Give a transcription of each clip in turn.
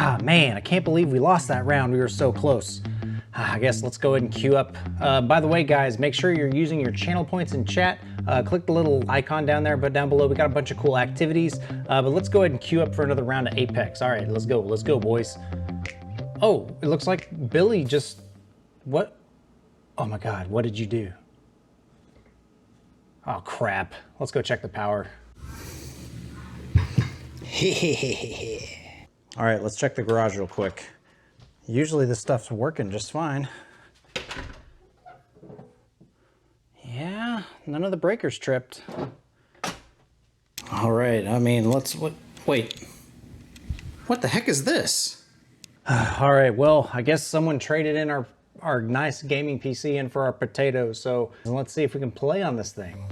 Ah, man, I can't believe we lost that round. We were so close. I guess let's go ahead and queue up. By the way, guys, make sure you're using your channel points in chat. Click the little icon down there, but down below we got a bunch of cool activities. But let's go ahead and queue up for another round of Apex. All right, let's go, boys. Oh, it looks like Billy just, what? Oh my God, what did you do? Oh crap, let's go check the power. All right, let's check the garage real quick. Usually this stuff's working just fine. Yeah, none of the breakers tripped. All right, I mean, wait. What the heck is this? All right, well, I guess someone traded in our nice gaming PC in for our potatoes, so let's see if we can play on this thing.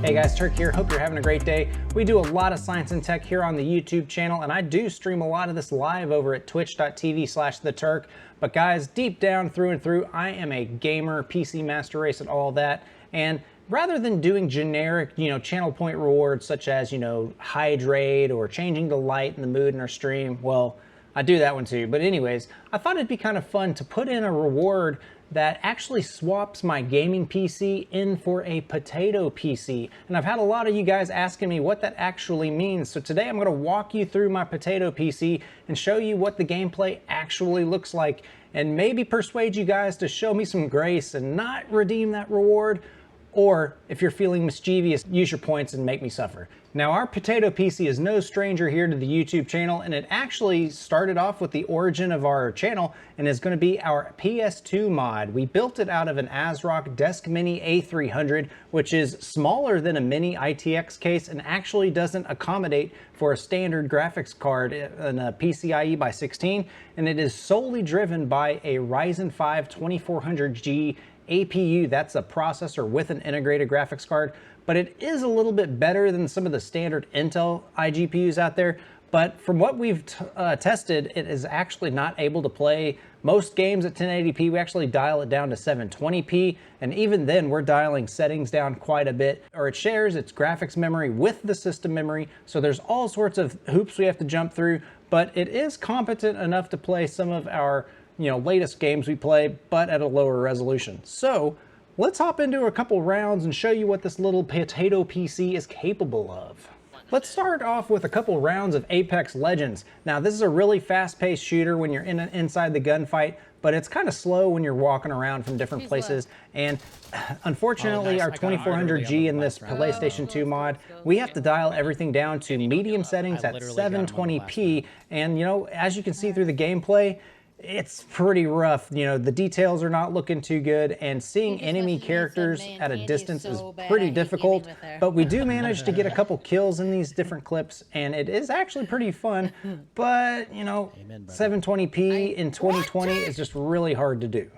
Hey guys, Turk here. Hope you're having a great day. We do a lot of science and tech here on the YouTube channel, and I do stream a lot of this live over at twitch.tv/theturk. But guys, deep down through and through, I am a gamer, PC master race and all that. And rather than doing generic, channel point rewards such as, hydrate or changing the light and the mood in our stream, well, I do that one too. But anyways, I thought it'd be kind of fun to put in a reward that actually swaps my gaming PC in for a potato PC. And I've had a lot of you guys asking me what that actually means. So today I'm gonna walk you through my potato PC and show you what the gameplay actually looks like, and maybe persuade you guys to show me some grace and not redeem that reward. Or if you're feeling mischievous, use your points and make me suffer. Now, our potato PC is no stranger here to the YouTube channel, and it actually started off with the origin of our channel and is going to be our PS2 mod. We built it out of an ASRock Desk Mini A300, which is smaller than a mini ITX case and actually doesn't accommodate for a standard graphics card in a PCIe by 16, and it is solely driven by a Ryzen 5 2400G APU. That's a processor with an integrated graphics card, but it is a little bit better than some of the standard Intel iGPUs out there. But from what we've tested, it is actually not able to play most games at 1080p. We actually dial it down to 720p, and even then we're dialing settings down quite a bit. Or it shares its graphics memory with the system memory, so there's all sorts of hoops we have to jump through, but it is competent enough to play some of our latest games we play, but at a lower resolution. So let's hop into a couple rounds and show you what this little potato PC is capable of. Let's start off with a couple rounds of Apex Legends. Now, this is a really fast-paced shooter when you're inside the gunfight, but it's kind of slow when you're walking around from different places. And unfortunately, our 2400G in this PlayStation 2 mod, we have to dial everything down to medium settings at 720p. And as you can see through the gameplay, it's pretty rough. The details are not looking too good, and seeing enemy characters at a distance is pretty difficult, but we do manage to get a couple kills in these different clips, and it is actually pretty fun. But 720p in 2020 is just really hard to do.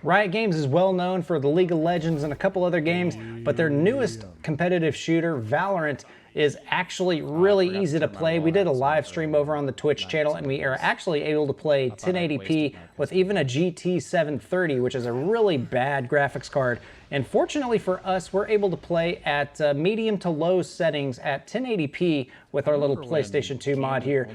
Riot Games is well known for the League of Legends and a couple other games, but their newest competitive shooter, Valorant, is actually really easy to play. We did a live stream over on the Twitch channel, and we are actually able to play 1080p with even a GT 730, which is a really bad graphics card. And fortunately for us, we're able to play at medium to low settings at 1080p with our little PlayStation 2 mod here.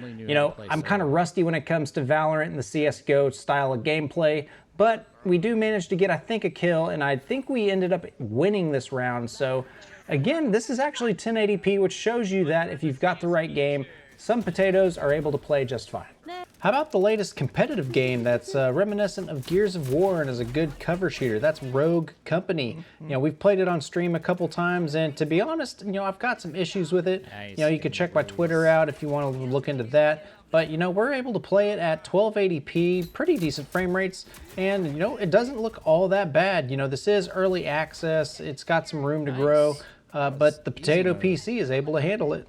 I'm kind of rusty when it comes to Valorant and the CSGO style of gameplay, but we do manage to get, I think, a kill, and I think we ended up winning this round. So again, this is actually 1080p, which shows you that if you've got the right game, some potatoes are able to play just fine. How about the latest competitive game that's reminiscent of Gears of War and is a good cover shooter? That's Rogue Company. We've played it on stream a couple times, and to be honest, I've got some issues with it. You can check my Twitter out if you want to look into that. But we're able to play it at 1280p, pretty decent frame rates, and it doesn't look all that bad. This is early access, it's got some room to grow, but the potato PC is able to handle it.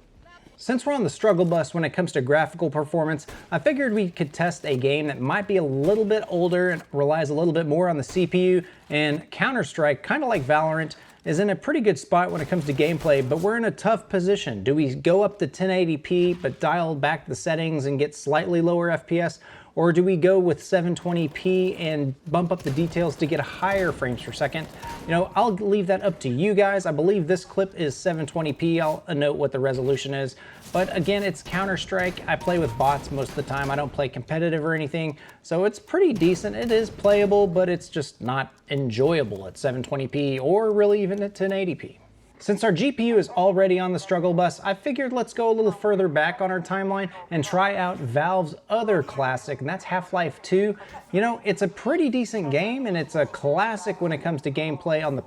Since we're on the struggle bus when it comes to graphical performance, I figured we could test a game that might be a little bit older and relies a little bit more on the CPU, and Counter-Strike, kind of like Valorant, is in a pretty good spot when it comes to gameplay, but we're in a tough position. Do we go up to 1080p but dial back the settings and get slightly lower FPS, or do we go with 720p and bump up the details to get higher frames per second? You know, I'll leave that up to you guys. I believe this clip is 720p. I'll note what the resolution is. But again, it's Counter-Strike. I play with bots most of the time. I don't play competitive or anything, so it's pretty decent. It is playable, but it's just not enjoyable at 720p or really even at 1080p. Since our GPU is already on the struggle bus, I figured let's go a little further back on our timeline and try out Valve's other classic, and that's Half-Life 2. You know, it's a pretty decent game, and it's a classic when it comes to gameplay on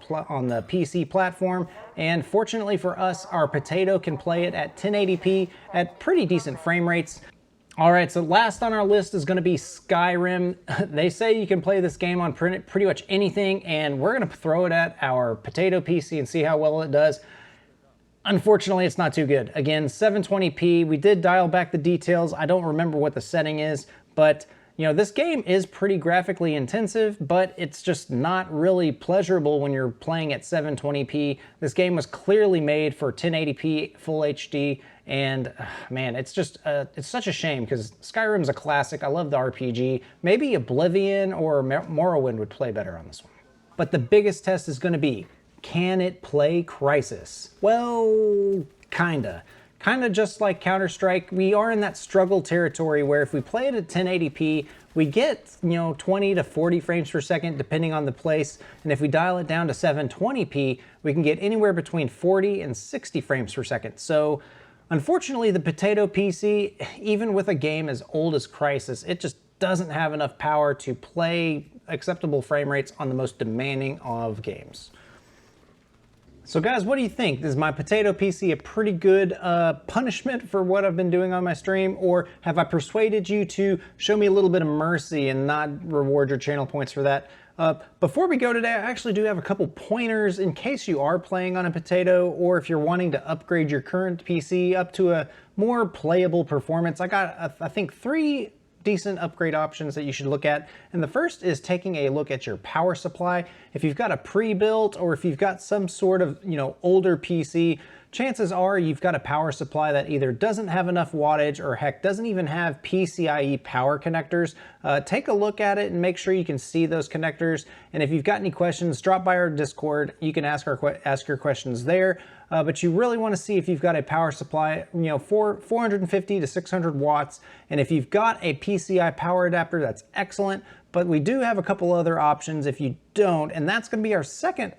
the PC platform. And fortunately for us, our Potato can play it at 1080p at pretty decent frame rates. All right, so last on our list is going to be Skyrim. They say you can play this game on pretty much anything, and we're going to throw it at our Potato PC and see how well it does. Unfortunately, it's not too good. Again, 720p. We did dial back the details. I don't remember what the setting is, but you know, this game is pretty graphically intensive, but it's just not really pleasurable when you're playing at 720p. This game was clearly made for 1080p full HD, and man, it's just it's such a shame because Skyrim's a classic. I love the RPG. Maybe Oblivion or Morrowind would play better on this one. But the biggest test is going to be, can it play Crysis? Well, kinda. Kind of just like Counter-Strike, we are in that struggle territory where if we play it at 1080p, we get, you know, 20 to 40 frames per second depending on the place. And if we dial it down to 720p, we can get anywhere between 40 and 60 frames per second. So unfortunately, the Potato PC, even with a game as old as Crysis, it just doesn't have enough power to play acceptable frame rates on the most demanding of games. So guys, what do you think? Is my Potato PC a pretty good punishment for what I've been doing on my stream, or have I persuaded you to show me a little bit of mercy and not reward your channel points for that? Before we go today, I actually do have a couple pointers in case you are playing on a Potato, or if you're wanting to upgrade your current PC up to a more playable performance. I got, I think, 3 decent upgrade options that you should look at. And the first is taking a look at your power supply. If you've got a pre-built or if you've got some sort of, you know, older PC, chances are you've got a power supply that either doesn't have enough wattage or heck doesn't even have PCIe power connectors. Take a look at it and make sure you can see those connectors. And if you've got any questions, drop by our Discord. You can ask your questions there. But you really want to see if you've got a power supply, you know, 450 to 600 watts. And if you've got a PCI power adapter, that's excellent. But we do have a couple other options if you don't. And that's going to be our second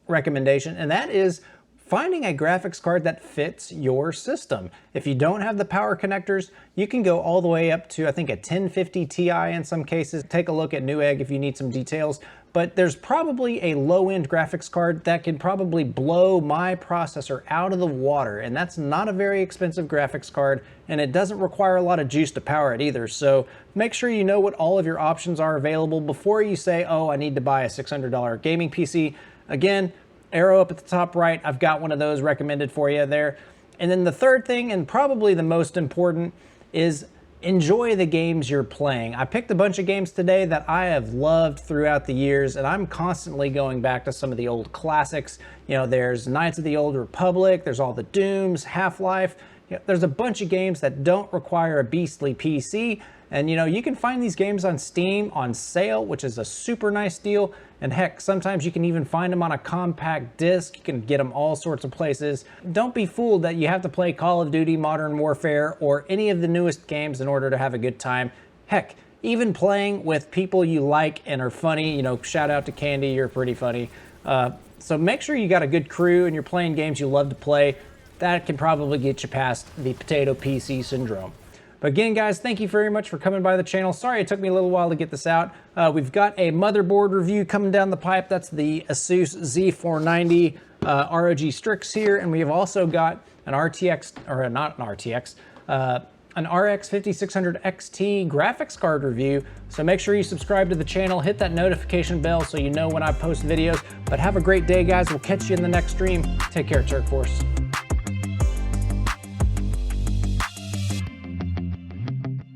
recommendation. And that is finding a graphics card that fits your system. If you don't have the power connectors, you can go all the way up to, I think, a 1050 Ti in some cases. Take a look at Newegg if you need some details. But there's probably a low-end graphics card that can probably blow my processor out of the water, and that's not a very expensive graphics card, and it doesn't require a lot of juice to power it either. So make sure you know what all of your options are available before you say, oh, I need to buy a $600 gaming PC. Again, arrow up at the top right, I've got one of those recommended for you there. And then the third thing, and probably the most important, is enjoy the games you're playing. I picked a bunch of games today that I have loved throughout the years, and I'm constantly going back to some of the old classics. You know, there's Knights of the Old Republic, there's all the Dooms, Half-Life. You know, there's a bunch of games that don't require a beastly PC. And you know, you can find these games on Steam on sale, which is a super nice deal. And heck, sometimes you can even find them on a compact disc. You can get them all sorts of places. Don't be fooled that you have to play Call of Duty, Modern Warfare, or any of the newest games in order to have a good time. Heck, even playing with people you like and are funny, you know, shout out to Candy, you're pretty funny. So make sure you got a good crew and you're playing games you love to play. That can probably get you past the Potato PC syndrome. But again, guys, thank you very much for coming by the channel. Sorry it took me a little while to get this out. We've got a motherboard review coming down the pipe. That's the Asus Z490 ROG Strix here. And we have also got an RTX, or not an RTX, an RX 5600 XT graphics card review. So make sure you subscribe to the channel, hit that notification bell so you know when I post videos. But have a great day, guys. We'll catch you in the next stream. Take care, Turk Force.